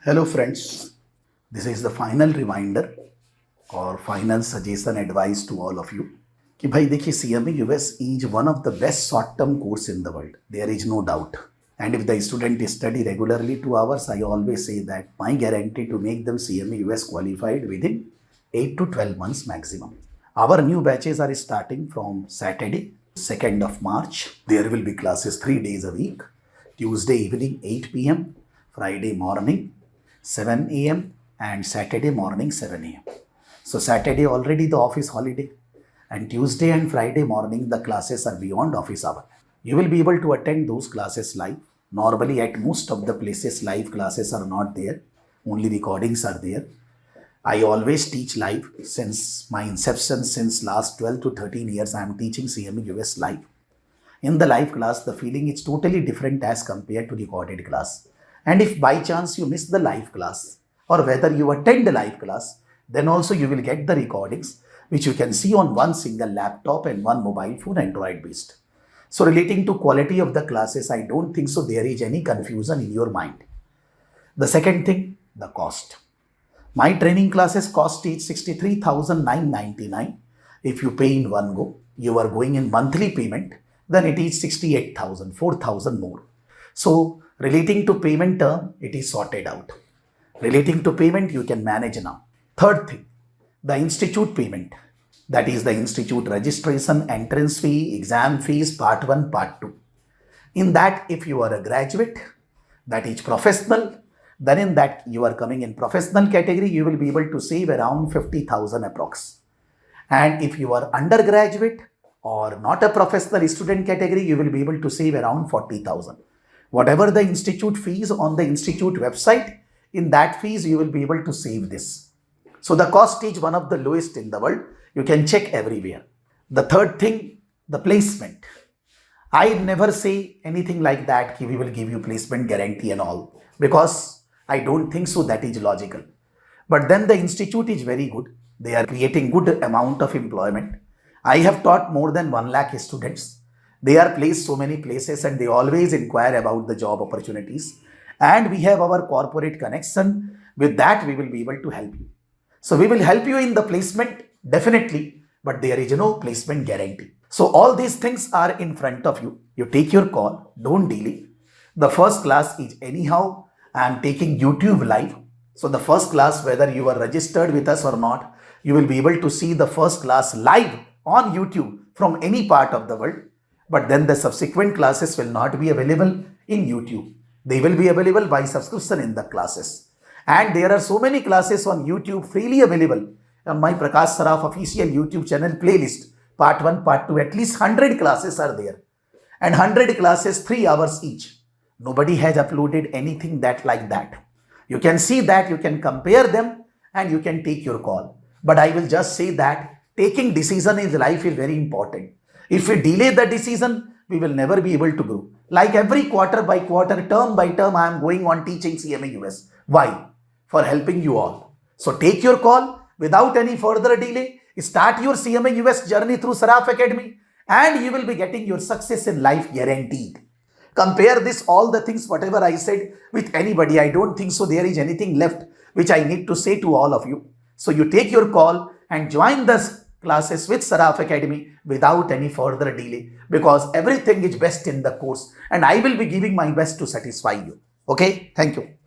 Hello friends, this is the final reminder or final suggestion advice to all of you कि भाई देखिए CMA US is one of the best short-term course in the world. There is no doubt. And if the student study regularly 2 hours, I always say that my guarantee to make them CMA US qualified within 8 to 12 months maximum. Our new batches are starting from Saturday, 2nd of March. There will be classes 3 days a week. Tuesday evening 8 p.m., Friday morning 7 a.m. and Saturday morning 7 a.m. So Saturday already the office holiday and Tuesday and Friday morning the classes are beyond office hour. You will be able to attend those classes live. Normally at most of the places live classes are not there. Only recordings are there. I always teach live since my inception, since last 12 to 13 years I am teaching CMA US live. In the live class, the feeling is totally different as compared to recorded class. And if by chance you miss the live class or whether you attend the live class, then also you will get the recordings which you can see on one single laptop and one mobile phone Android based. So relating to quality of the classes, I don't think so there is any confusion in your mind. The second thing, the cost. My training classes cost is 63,999. If you pay in one go, you are going in monthly payment, then it is 68,000, 4,000 more. So relating to payment term, it is sorted out. Relating to payment, you can manage now. Third thing, the institute payment. That is the institute registration, entrance fee, exam fees, part 1, part 2. In that, if you are a graduate, that is professional, then in that you are coming in professional category, you will be able to save around 50,000 approx. And if you are undergraduate or not a professional student category, you will be able to save around 40,000. Whatever the institute fees on the institute website, in that fees you will be able to save this. So the cost is one of the lowest in the world. You can check everywhere. The third thing, the placement. I never say anything like that, we will give you placement guarantee and all, because I don't think so that is logical. But then the institute is very good. They are creating good amount of employment. I have taught more than 1 lakh students. They are placed so many places and they always inquire about the job opportunities. And we have our corporate connection. With that, we will be able to help you. So we will help you in the placement, definitely, but there is no placement guarantee. So all these things are in front of you. You take your call, don't delay. The first class is anyhow, I am taking YouTube live. So the first class, whether you are registered with us or not, you will be able to see the first class live on YouTube from any part of the world. But then the subsequent classes will not be available in YouTube. They will be available by subscription in the classes. And there are so many classes on YouTube freely available on my Prakash Saraf official YouTube channel playlist. Part 1, part 2, at least 100 classes are there. And 100 classes, 3 hours each. Nobody has uploaded anything like that. You can see that, you can compare them and you can take your call. But I will just say that taking decision in life is very important. If we delay the decision, we will never be able to grow. Like every quarter by quarter, term by term, I am going on teaching CMA US. Why? For helping you all. So take your call without any further delay. Start your CMA US journey through Saraf Academy and you will be getting your success in life guaranteed. Compare this, all the things, whatever I said with anybody. I don't think so there is anything left which I need to say to all of you. So you take your call and join the classes with Saraf Academy without any further delay, because everything is best in the course and I will be giving my best to satisfy you. Okay, thank you.